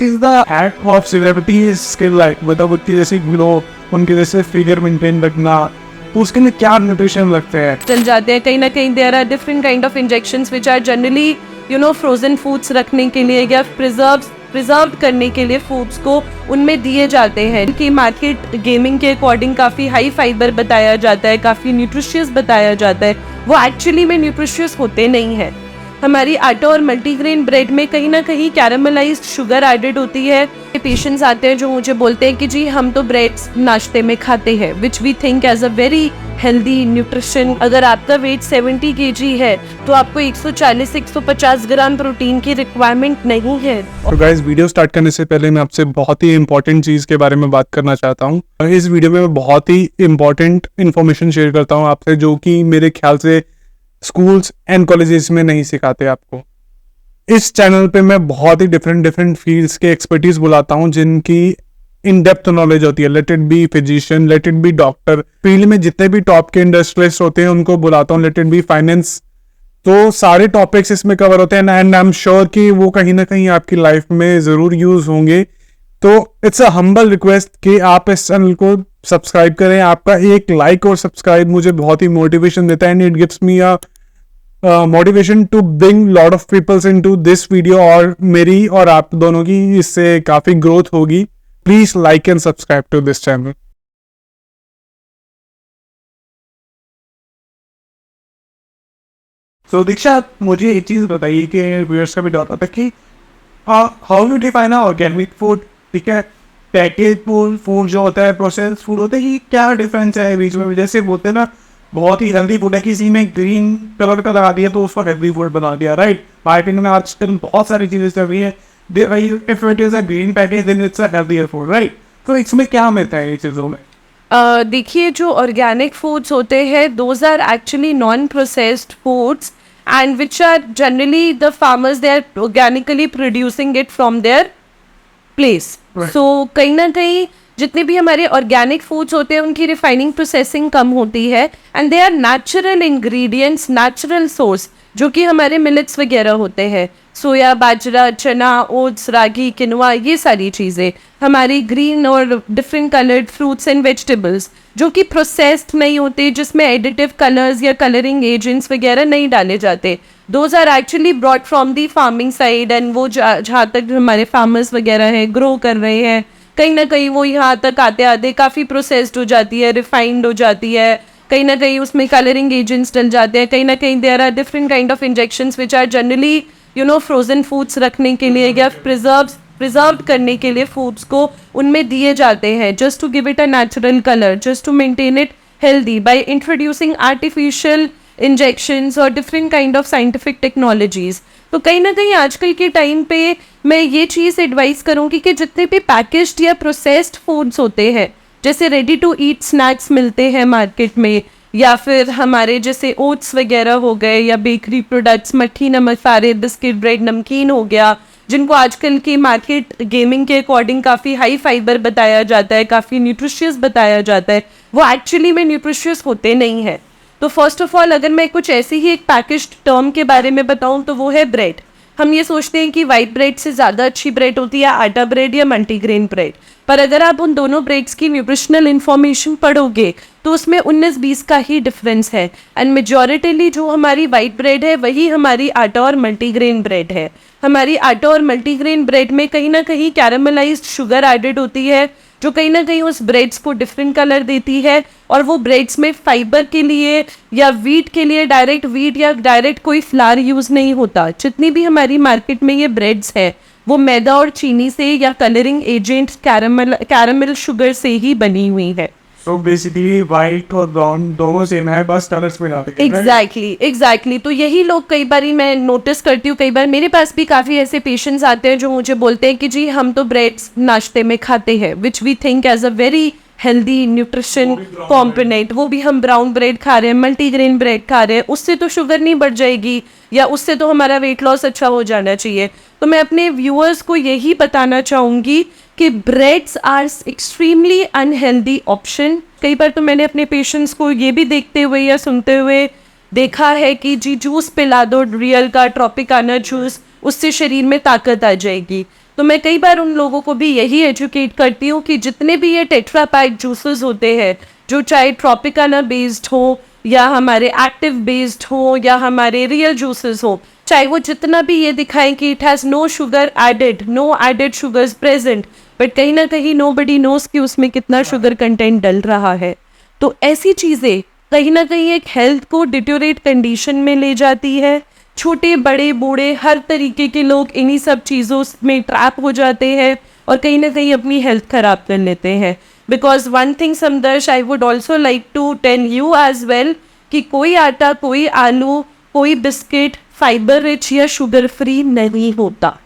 is the hack of celebrity skill like मतलब उनकी जैसी ग्लो, उनके जैसे फिगर मेंटेन रखना, तो उसके लिए क्या न्यूट्रिशन लगते हैं? चल जाते हैं कहीं ना कहीं. There are different kind of injections which are generally frozen foods रखने के लिए या प्रिजर्व करने के लिए फूड्स को उनमें दिए जाते हैं कि मार्केट गेमिंग के अकॉर्डिंग काफ़ी हाई फाइबर बताया जाता है, काफ़ी न्यूट्रिशियस बताया जाता है. वो एक्चुअली में न्यूट्रिशियस होते नहीं हैं. हमारी आटा और मल्टीग्रेन ब्रेड में कहीं ना कहीं कैरामलाइज्ड शुगर एडेड होती है. पेशेंट्स आते हैं जो मुझे बोलते हैं कि जी हम तो ब्रेड्स नाश्ते में खाते हैं, which we think as a very healthy nutrition. अगर आपका वेट 70 kg है तो आपको 140 से 150 ग्राम प्रोटीन की रिक्वायरमेंट नहीं है. तो गाइस, वीडियो स्टार्ट करने से पहले मैं आपसे बहुत ही इंपॉर्टेंट चीज़ के बारे में बात करना चाहता हूँ. इस वीडियो में मैं बहुत ही इंपॉर्टेंट इन्फॉर्मेशन शेयर करता हूँ आपसे, जो कि मेरे ख्याल से स्कूल्स एंड कॉलेजेस में नहीं सिखाते आपको. इस चैनल पे मैं बहुत ही डिफरेंट फील्ड्स के एक्सपर्टीज बुलाता हूँ जिनकी इन डेप्थ नॉलेज होती है. Let it be physician, let it be doctor, field में जितने भी टॉप के इंडस्ट्रियलिस्ट होते हैं उनको बुलाता हूँ. Let it be finance. तो सारे टॉपिक्स इसमें कवर होते हैं एंड आई एम श्योर कि वो कहीं ना कहीं आपकी लाइफ में जरूर यूज होंगे. तो इट्स अ हम्बल रिक्वेस्ट कि आप इस चैनल को सब्सक्राइब करें. आपका एक लाइक और सब्सक्राइब मुझे बहुत ही मोटिवेशन देता है and it gives me a motivation to bring lot of peoples into this video. और मेरी और आप दोनों की इससे काफी ग्रोथ होगी. Please like and subscribe to this channel. तो दीक्षा, मुझे एक चीज बताइए कि व्यूअर्स का भी डाउट था कि how you define organic food. ठीक है, पैकेज फूड जो होता है, प्रोसेस फूड होता है, ये क्या डिफरेंस है बीच में? जैसे बोलते हैं ना, बहुत ही हेल्दी फूड है, किसी ने ग्रीन कलर का लगा दिया तो उसको हेल्दी फूड बना दिया, राइट? मार्केट में आजकल बहुत सारी चीजें चल रही है. If it is a green package then it's a healthier food, right? तो इसमें क्या मिलता है ये चीजों में? देखिए, जो ऑर्गेनिक फूड्स होते हैं those are actually non processed foods and which are generally the farmers they are organically producing it from their place. Right. So कहीं ना कहीं जितने भी हमारे ऑर्गेनिक फूड्स होते हैं उनकी रिफाइनिंग प्रोसेसिंग कम होती है and they are natural ingredients, natural source, जो कि हमारे मिलेट्स वगैरह होते हैं. सोया, बाजरा, चना, ओट्स, रागी, किनवा, ये सारी चीज़ें हमारी ग्रीन और different coloured fruits and vegetables जो कि प्रोसेस्ड नहीं होते, जिसमें एडिटिव कलर्स या कलरिंग एजेंट्स वगैरह नहीं डाले जाते. Those are actually brought from the farming side and वो जहाँ तक हमारे फार्मर्स वगैरह हैं ग्रो कर रहे हैं, कहीं ना कहीं वो यहाँ तक आते आते काफ़ी प्रोसेस्ड हो जाती है, रिफाइंड हो जाती है. कहीं ना कहीं उसमें कलरिंग एजेंट्स डल जाते हैं. कहीं ना कहीं there are different kind of injections which are generally frozen foods रखने के लिए या प्रिजर्व करने के लिए फूड्स को उनमें दिए जाते हैं, just to give it a natural colour, just to maintain it healthy by introducing artificial injections और different kind of scientific technologies. तो कहीं ना कहीं आजकल के टाइम पे मैं ये चीज़ एडवाइस करूँगी कि जितने भी पैकेज्ड या प्रोसेस्ड फूड्स होते हैं, जैसे रेडी टू ईट स्नैक्स मिलते हैं मार्केट में, या फिर हमारे जैसे ओट्स वगैरह हो गए, या बेकरी प्रोडक्ट्स, मट्ठी, नमक, फारे, बिस्किट, ब्रेड, नमकीन हो गया, जिनको आजकल की मार्केट गेमिंग के अकॉर्डिंग काफ़ी हाई फाइबर बताया जाता है, काफ़ी न्यूट्रिशियस बताया जाता है, वो एक्चुअली में न्यूट्रिशियस होते नहीं है. तो फर्स्ट ऑफ ऑल अगर मैं कुछ ऐसी ही एक पैकेज्ड टर्म के बारे में बताऊं तो वो है ब्रेड. हम ये सोचते हैं कि वाइट ब्रेड से ज़्यादा अच्छी ब्रेड होती है आटा ब्रेड या मल्टीग्रेन ब्रेड, पर अगर आप उन दोनों ब्रेड्स की न्यूट्रिशनल इन्फॉर्मेशन पढ़ोगे तो उसमें 19-20 का ही डिफरेंस है. एंड मेजॉरिटीली जो हमारी वाइट ब्रेड है वही हमारी आटा और मल्टीग्रेन ब्रेड है. हमारी आटा और मल्टीग्रेन ब्रेड में कहीं ना कहीं कैरामलाइज्ड शुगर एडेड होती है, जो कहीं ना कहीं उस ब्रेड्स को डिफरेंट कलर देती है. और वो ब्रेड्स में फाइबर के लिए या वीट के लिए डायरेक्ट वीट या डायरेक्ट कोई फ्लावर यूज़ नहीं होता. जितनी भी हमारी मार्केट में ये ब्रेड्स है वो मैदा और चीनी से या कलरिंग एजेंट कैरामल शुगर से ही बनी हुई है. तो बेसिकली व्हाइट और ब्राउन दोनों सेम है, बस कलर्स में आते हैं. एग्जैक्टली. तो यही लोग कई बार मैं नोटिस करती हूँ, कई बार मेरे पास भी काफ़ी ऐसे पेशेंट्स आते हैं जो मुझे बोलते हैं कि जी हम तो ब्रेड्स नाश्ते में खाते हैं, which we think as a very healthy nutrition component. वो भी हम ब्राउन ब्रेड खा रहे हैं, मल्टीग्रेन ब्रेड खा रहे हैं, उससे तो शुगर नहीं बढ़ जाएगी या उससे तो हमारा वेट लॉस अच्छा हो जाना चाहिए. तो मैं अपने व्यूअर्स को यही बताना चाहूँगी कि breads are extremely unhealthy option. कई बार तो मैंने अपने पेशेंट्स को ये भी देखते हुए या सुनते हुए देखा है कि जी जूस पिला दो रियल का, ट्रॉपिकाना जूस, उससे शरीर में ताकत आ जाएगी. तो मैं कई बार उन लोगों को भी यही एजुकेट करती हूँ कि जितने भी ये टेट्रा पैक जूसेस होते हैं, जो चाहे ट्रॉपिकाना बेस्ड हो या हमारे एक्टिव बेस्ड हो या हमारे रियल जूसेस हो, चाहे वो जितना भी ये दिखाएं कि it has no sugar added, no added sugars present, but कहीं ना कहीं नोबडी नोज कि उसमें कितना शुगर कंटेंट डल रहा है। तो ऐसी चीज़ें कहीं ना कहीं एक हेल्थ को डिटोरेट कंडीशन में ले जाती है। छोटे बड़े बूढ़े हर तरीके के लोग इन्हीं सब चीज़ों में ट्रैप हो जाते हैं और कहीं ना कहीं अपनी हेल्थ खराब कर लेते हैं। बिकॉज वन थिंग समदर्श, I would also like to tell you as well कि कोई आटा, कोई आलू, कोई बिस्किट फाइबर रिच या शुगर फ्री नहीं होता।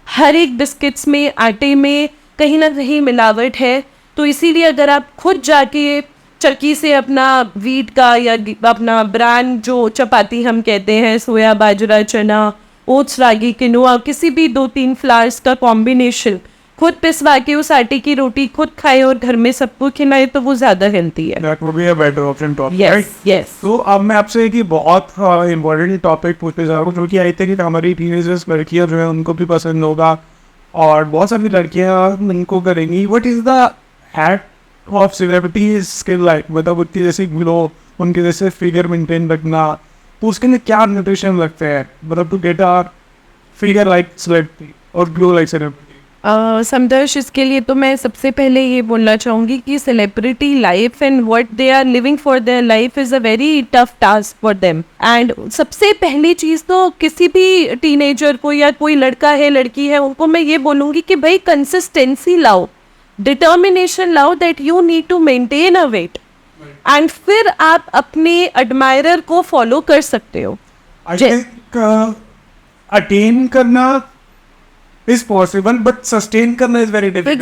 हर एक बिस्किट्स में, आटे में कहीं ना कहीं मिलावट है। तो इसीलिए अगर आप खुद जाके चक्की से अपना वीट का या अपना ब्रांड जो चपाती हम कहते हैं, सोया, बाजरा, चना, ओट्स, रागी, किनोआ, किसी भी 2-3 फ्लावर्स का कॉम्बिनेशन खुद पिसवा के उस आटे की रोटी खुद खाए और घर में सबको खिलाए, तो वो ज़्यादा हेल्थी है। That would be a better option to Yes, right? yes. तो अब मैं आपसे एक बहुत इम्पोर्टेंट टॉपिक पूछने जा रहा हूँ, जो कि आई थिंक हमारी टीनेजर्स लड़कियाँ जो है उनको भी पसंद होगा और बहुत सारी लड़कियाँ इनको करेंगी। What is the hack of celebrity skill like, मतलब उनकी जैसी ग्लो, उनके जैसे फिगर मेंटेन रखना, तो उसके लिए क्या न्यूट्रिशन लगते हैं, मतलब to get a figure like celebrity और ग्लो लाइक सेलिब्रिटी? समदर्श, इसके लिए तो मैं सबसे पहले ये बोलना चाहूँगी कि celebrity life and what they are living for their life is a very tough task for them. And सबसे पहली चीज़ तो किसी भी टीनेजर को या कोई लड़का है लड़की है, उनको मैं ये बोलूँगी कि भाई कंसिस्टेंसी लाओ, डिटर्मिनेशन लाओ that you need to maintain a weight, and फिर आप अपने एडमायरर को फॉलो कर सकते हो। आई थिंक अटेन करना is possible but sustain करना is very difficult.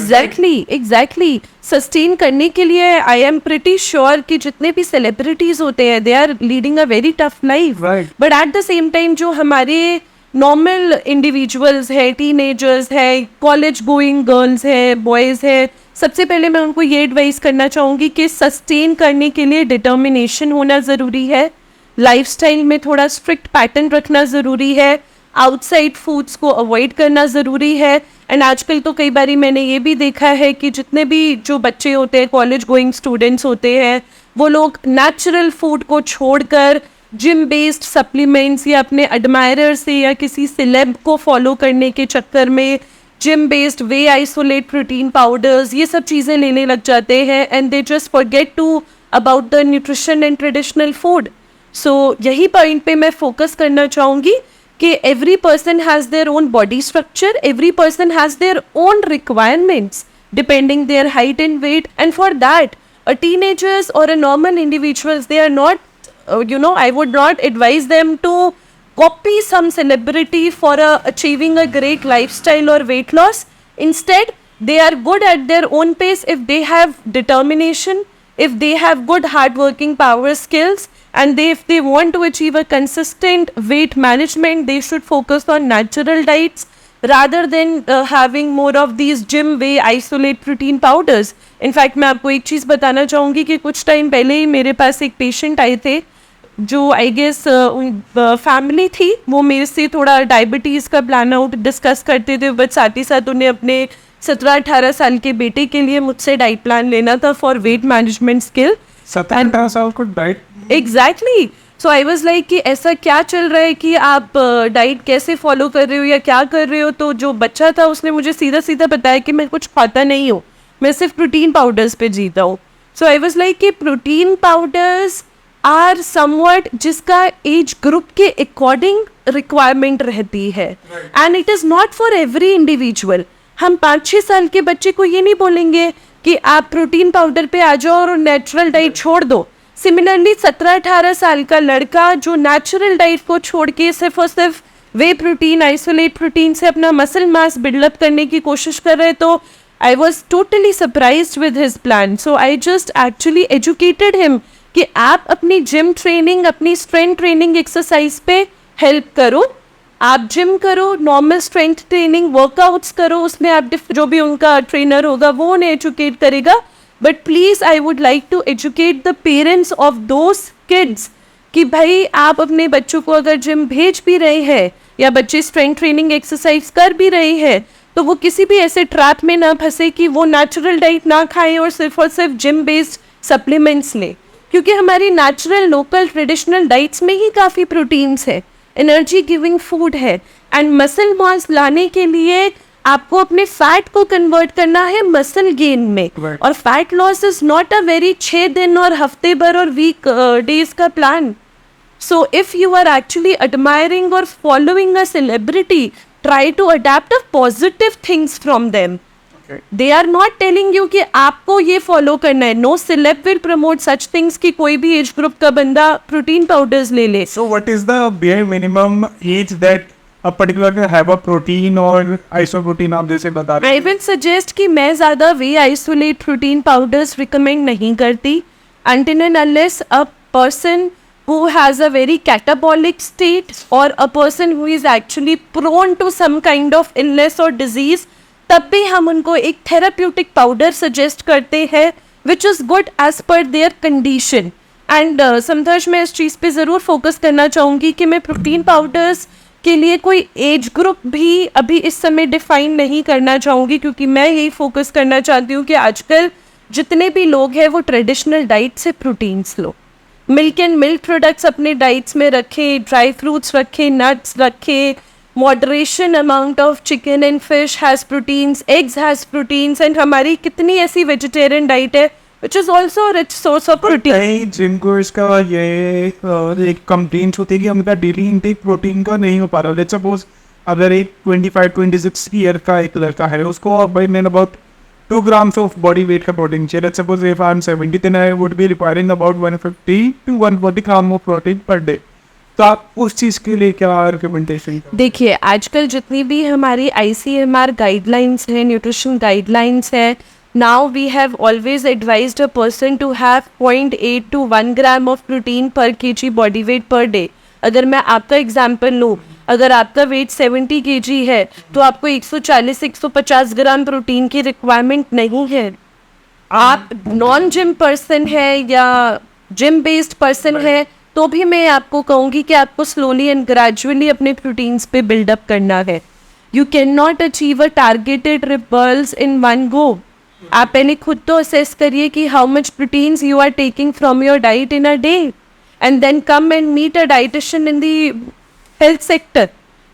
Exactly. Sustain करने के लिए आई एम प्रिटी श्योर कि जितने भी सेलिब्रिटीज होते हैं they are leading a very tough life, Right. But at the same time जो हमारे नॉर्मल इंडिविजुअल्स है, टीनेजर्स है, कॉलेज गोइंग गर्ल्स है, बॉयज़ है, सबसे पहले मैं उनको ये एडवाइस करना चाहूँगी कि सस्टेन करने के लिए डिटर्मिनेशन होना ज़रूरी है, लाइफस्टाइल में थोड़ा स्ट्रिक्ट पैटर्न रखना ज़रूरी है, आउटसाइड फूड्स को अवॉइड करना ज़रूरी है। एंड आजकल तो कई बारी मैंने ये भी देखा है कि जितने भी जो बच्चे होते हैं, कॉलेज गोइंग स्टूडेंट्स होते हैं, वो लोग नेचुरल फूड को छोड़कर जिम बेस्ड सप्लीमेंट्स या अपने एडमायरर से या किसी सेलेब को फॉलो करने के चक्कर में gym based whey isolate protein powders, ये सब चीज़ें लेने लग जाते हैं and they just forget to about the nutrition and traditional food. So यही पॉइंट पे मैं फोकस करना चाहूँगी कि every person has their own body structure, every person has their own requirements depending their height and weight, and for that a teenagers or a normal individuals, they are not I would not advise them to copy some celebrity for achieving a great lifestyle or weight loss. Instead, they are good at their own pace if they have determination, if they have good hard-working power skills, and if they want to achieve a consistent weight management, they should focus on natural diets rather than having more of these gym way isolate protein powders. In fact, मैं आपको एक चीज़ बताना चाहूँगी कि कुछ time पहले ही मेरे पास एक पेशेंट आए थे जो आई गेस फैमिली थी, वो मेरे से थोड़ा डायबिटीज़ का प्लान आउट डिस्कस करते थे, बट साथ ही साथ उन्हें अपने 17-18 साल के बेटे के लिए मुझसे डाइट प्लान लेना था फॉर वेट मैनेजमेंट स्किल। 17-18 साल को diet? Exactly. So I was like कि ऐसा क्या चल रहा है कि आप डाइट कैसे फॉलो कर रहे हो या क्या कर रहे हो? तो जो बच्चा था उसने मुझे सीधा सीधा बताया कि मैं कुछ खाता नहीं हूँ, मैं सिर्फ प्रोटीन पाउडर्स पे जीता हूँ। सो आई वाज लाइक कि प्रोटीन पाउडर्स आर समवट जिसका एज ग्रुप के अकॉर्डिंग रिक्वायरमेंट रहती है, and it is not for every individual. हम 5-6 साल के बच्चे को ये नहीं बोलेंगे कि आप प्रोटीन पाउडर पे आ जाओ और नेचुरल डाइट छोड़ दो। सिमिलरली 17-18 साल का लड़का जो नेचुरल डाइट को छोड़ के सिर्फ और सिर्फ वे प्रोटीन, आइसोलेट प्रोटीन से अपना मसल मास बिल्डअप करने की कोशिश कर रहे, तो I was totally surprised with his plan. So I just actually educated him कि आप अपनी जिम ट्रेनिंग, अपनी स्ट्रेंथ ट्रेनिंग एक्सरसाइज पे हेल्प करो, आप जिम करो, नॉर्मल स्ट्रेंथ ट्रेनिंग वर्कआउट्स करो, उसमें आप जो भी उनका ट्रेनर होगा वो उन्हें एजुकेट करेगा। But please I would like to educate the parents of those kids कि भाई आप अपने बच्चों को अगर जिम भेज भी रहे हैं या बच्चे स्ट्रेंथ ट्रेनिंग एक्सरसाइज कर भी रहे हैं, तो वो किसी भी ऐसे ट्रैप में ना फंसे कि वो नेचुरल डाइट ना खाए और सिर्फ जिम बेस्ड सप्लीमेंट्स ले, क्योंकि हमारी नेचुरल लोकल ट्रेडिशनल डाइट्स में ही काफ़ी प्रोटीन्स है, एनर्जी गिविंग फूड है। एंड मसल मास लाने के लिए आपको अपने फैट को कन्वर्ट करना है मसल गेन में, और fat loss is not a very 6 दिन और हफ्ते भर और वीक डेज का plan. So if you are actually admiring or following a celebrity, try to adapt a positive things from them. Okay. They are not telling you कि आपको ये follow करना है. No celeb will promote such things कि कोई भी age group का बंदा protein powders ले ले. So what is the bare minimum age that a particular can have a protein or isoprotein आप जैसे बता रहे I will suggest कि मैं ज़्यादा वे isolate protein powders recommend नहीं करती until and unless a person who has a very catabolic state or a person who is actually prone to some kind of illness or disease, तब भी हम उनको एक therapeutic powder suggest करते हैं which is good as per their condition. And समतर्श मैं इस चीज़ पे ज़रूर फोकस करना चाहूँगी कि मैं प्रोटीन पाउडर्स के लिए कोई एज ग्रुप भी अभी इस समय डिफाइन नहीं करना चाहूँगी, क्योंकि मैं यही फोकस करना चाहती हूँ कि आजकल जितने भी लोग हैं वो ट्रेडिशनल डाइट से proteins low, milk and milk products अपने डाइट्स में रखें, ड्राई फ्रूट्स रखें, नट्स रखें, moderation amount of chicken and fish has proteins, eggs has proteins, and हमारी कितनी ऐसी वेजिटेरियन डाइट है which is also rich source of protein. जिनको इसका ये एक कंप्लेंट होती है कि हमारा डेली इंटेक प्रोटीन का नहीं हो पा रहा। लेट्स सपोज अगर एक 25-26 ईयर का एक लड़का है, उसको भाई मैंने about 2 grams of body weight का protein चाहिए। Let's suppose if I'm 70 then I would be requiring about 150 to 140 gram of protein per day। तो आप उस चीज़ के लिए क्या रिकमेंडेशन? देखिए आजकल जितनी भी हमारी ICMR गाइडलाइंस है, न्यूट्रिशन गाइडलाइंस है, now we have always advised a person to have 0.8 to 1 gram of protein per kg body weight per day. अगर मैं आपका एग्जाम्पल लूँ, अगर आपका वेट 70 kg है तो आपको 140-150 ग्राम प्रोटीन की रिक्वायरमेंट नहीं है। आप नॉन जिम पर्सन है या जिम बेस्ड पर्सन है तो भी मैं आपको कहूँगी कि आपको स्लोली एंड ग्रेजुअली अपने प्रोटीन्स पे बिल्डअप करना है। You can not achieve a targeted results in one go. आप पहले खुद तो असेस करिए कि how much proteins you are taking from your diet in a day, and then come and meet a dietitian in the health sector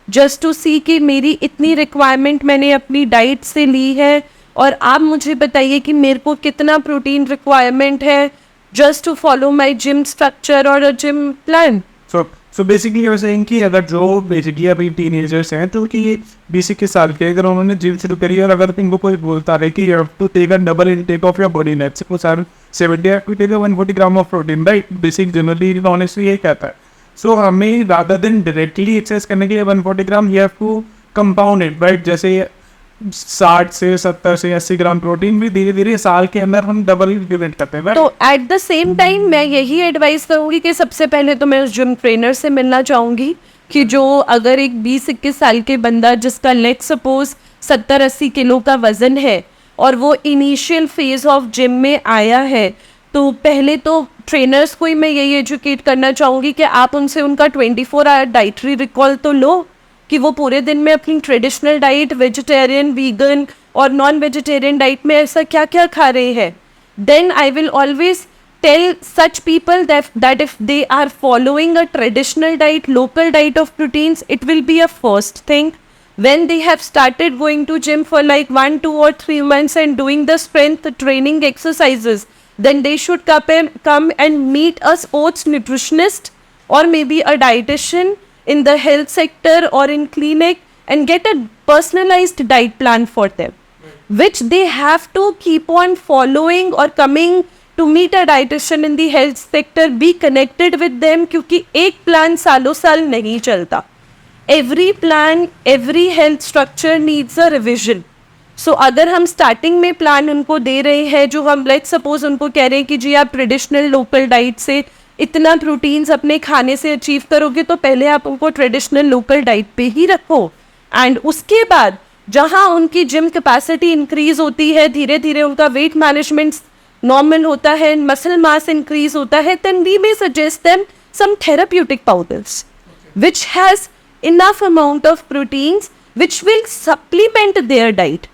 just to see कि मेरी इतनी requirement मैंने अपनी डाइट से ली है और आप मुझे बताइए कि मेरे को कितना प्रोटीन रिक्वायरमेंट है just to follow my gym structure और a gym plan. So basically you're saying कि अगर जो बेसिकली अभी टीनेजर्स हैं तो कि 20-21 साल के अगर उन्होंने जिम शुरू करी और अगर इनको कोई बोलता रहे कि you have to take a double intake of your body weight, suppose I'm 70 I have to take a 140 gram of protein, right? Basic generally honestly ये कहता है। सो हमें रादर देन डायरेक्टली एक्सरसाइज करने के लिए 140 gram you have to compound it, right? जैसे 60 से 70 से 80 ग्राम प्रोटीन भी धीरे धीरे साल के अंदर हम डबल इंक्रीमेंट करते हैं। तो एट द सेम टाइम मैं यही एडवाइस करूँगी कि सबसे पहले तो मैं उस जिम ट्रेनर से मिलना चाहूँगी कि जो अगर एक 20-21 साल के बंदा जिसका लेट्स सपोज 70-80 किलो का वजन है और वो इनिशियल फेज ऑफ जिम में आया है, तो पहले तो ट्रेनर्स को ही मैं यही एजुकेट करना चाहूँगी कि आप उनसे उनका 24 आवर डाइटरी रिकॉल तो लो कि वो पूरे दिन में अपनी ट्रेडिशनल डाइट, वेजिटेरियन, वीगन और नॉन वेजिटेरियन डाइट में ऐसा क्या क्या खा रहे हैं। Then I will always tell such people that if they are following a traditional diet, local diet of proteins, it will be a first thing. When they have started going to gym for like 1, 2 or 3 months and doing the strength training exercises, then they should come and meet a sports nutritionist or maybe a dietitian in the health sector or in clinic and get a personalized diet plan for them, which they have to keep on following or coming to meet a dietitian in the health sector, be connected with them, क्योंकि एक plan सालों साल नहीं चलता। Every plan, every health structure needs a revision. सो अगर हम starting में plan उनको दे रहे हैं जो हम लेट्स सपोज उनको कह रहे हैं कि जी आप ट्रेडिशनल लोकल डाइट से इतना प्रोटीन्स अपने खाने से अचीव करोगे, तो पहले आप उनको ट्रेडिशनल लोकल डाइट पे ही रखो, एंड उसके बाद जहाँ उनकी जिम कैपेसिटी इंक्रीज होती है, धीरे धीरे उनका वेट मैनेजमेंट नॉर्मल होता है, मसल मास इंक्रीज होता है, then we may suggest them some therapeutic powders which has enough amount of proteins which will supplement their diet.